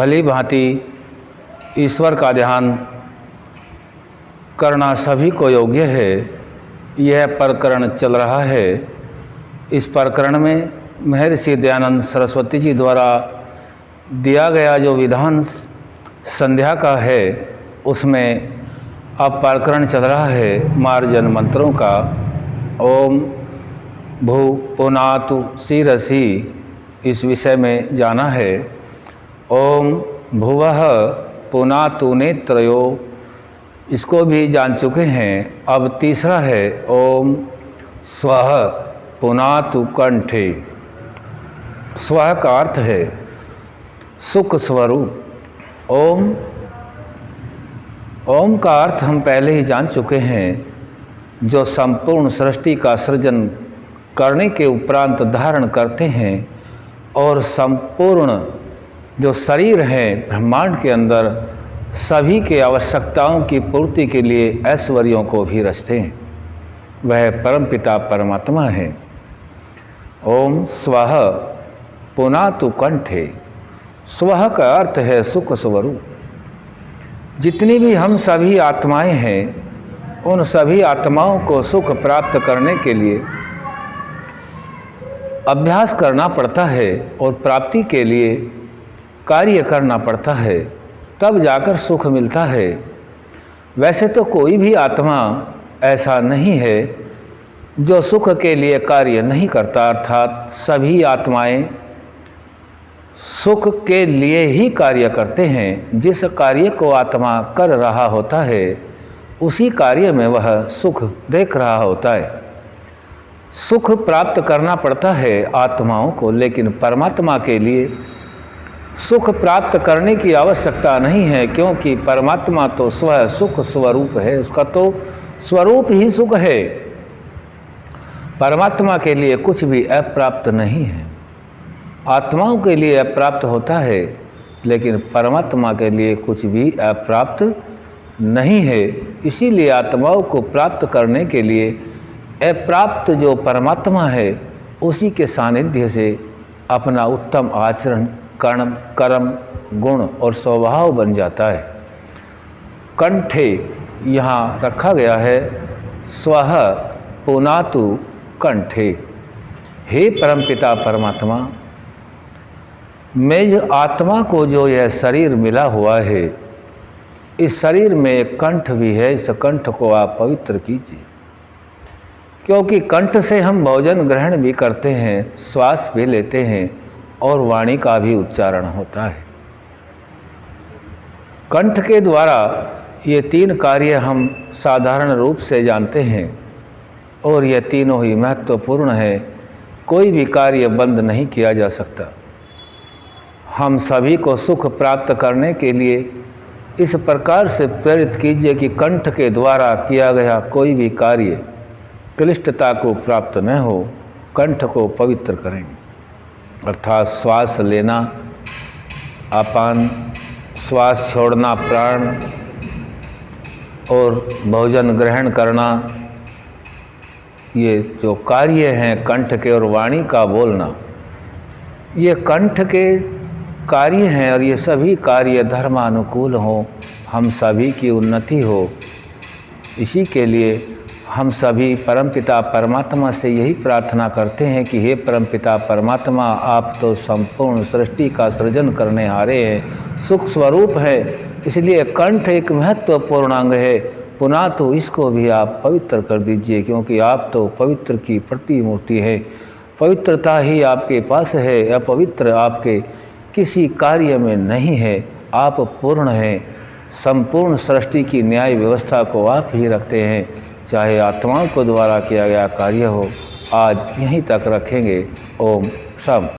भली भांति ईश्वर का ध्यान करना सभी को योग्य है। यह प्रकरण चल रहा है। इस प्रकरण में महर्षि दयानंद सरस्वती जी द्वारा दिया गया जो विधान संध्या का है, उसमें अब प्रकरण चल रहा है मार्जन मंत्रों का। ओम भू पुनातु शिरसि, इस विषय में जाना है। ओम भुवः पुनातु नेत्रयो, इसको भी जान चुके हैं। अब तीसरा है ओम स्वः पुनातु कंठे। स्वः का अर्थ है सुख स्वरूप। ओम का अर्थ हम पहले ही जान चुके हैं, जो संपूर्ण सृष्टि का सृजन करने के उपरांत धारण करते हैं और संपूर्ण जो शरीर है ब्रह्मांड के अंदर सभी के आवश्यकताओं की पूर्ति के लिए ऐश्वर्यों को भी रचते हैं। वह परमपिता परमात्मा है। ओम स्वः पुनातु कंठे। स्वः का अर्थ है सुख स्वरूप। जितनी भी हम सभी आत्माएं हैं, उन सभी आत्माओं को सुख प्राप्त करने के लिए अभ्यास करना पड़ता है और प्राप्ति के लिए कार्य करना पड़ता है, तब जाकर सुख मिलता है। वैसे तो कोई भी आत्मा ऐसा नहीं है जो सुख के लिए कार्य नहीं करता, अर्थात सभी आत्माएं सुख के लिए ही कार्य करते हैं। जिस कार्य को आत्मा कर रहा होता है, उसी कार्य में वह सुख देख रहा होता है। सुख प्राप्त करना पड़ता है आत्माओं को, लेकिन परमात्मा के लिए सुख प्राप्त करने की आवश्यकता नहीं है, क्योंकि परमात्मा तो स्वयं सुख स्वरूप है। उसका तो स्वरूप ही सुख है। परमात्मा के लिए कुछ भी अप्राप्त नहीं है। आत्माओं के लिए अप्राप्त होता है, लेकिन परमात्मा के लिए कुछ भी अप्राप्त नहीं है। इसीलिए आत्माओं को प्राप्त करने के लिए अप्राप्त जो परमात्मा है, उसी के सानिध्य से अपना उत्तम आचरण कर्म गुण और स्वभाव बन जाता है। कंठे यहाँ रखा गया है स्वः पुनातु कंठे। हे परमपिता परमात्मा, मेज आत्मा को जो यह शरीर मिला हुआ है, इस शरीर में एक कंठ भी है। इस कंठ को आप पवित्र कीजिए, क्योंकि कंठ से हम भोजन ग्रहण भी करते हैं, श्वास भी लेते हैं और वाणी का भी उच्चारण होता है। कंठ के द्वारा ये तीन कार्य हम साधारण रूप से जानते हैं और ये तीनों ही महत्वपूर्ण है। कोई भी कार्य बंद नहीं किया जा सकता। हम सभी को सुख प्राप्त करने के लिए इस प्रकार से प्रेरित कीजिए कि कंठ के द्वारा किया गया कोई भी कार्य क्लिष्टता को प्राप्त न हो। कंठ को पवित्र करेंगे, अर्थात श्वास लेना अपान, श्वास छोड़ना प्राण, और भोजन ग्रहण करना, ये जो कार्य हैं कंठ के, और वाणी का बोलना, ये कंठ के कार्य हैं। और ये सभी कार्य धर्मानुकूल हों, हम सभी की उन्नति हो, इसी के लिए हम सभी परमपिता परमात्मा से यही प्रार्थना करते हैं कि हे परमपिता परमात्मा, आप तो संपूर्ण सृष्टि का सृजन करने हारे हैं, सुख स्वरूप है। इसलिए कंठ एक महत्वपूर्ण अंग है। पुनः तो इसको भी आप पवित्र कर दीजिए, क्योंकि आप तो पवित्र की प्रतिमूर्ति है। पवित्रता ही आपके पास है, अपवित्र आपके किसी कार्य में नहीं है। आप पूर्ण हैं। संपूर्ण सृष्टि की न्याय व्यवस्था को आप ही रखते हैं। चाहे आत्माओं को द्वारा किया गया कार्य हो, आज यहीं तक रखेंगे। ओम शम।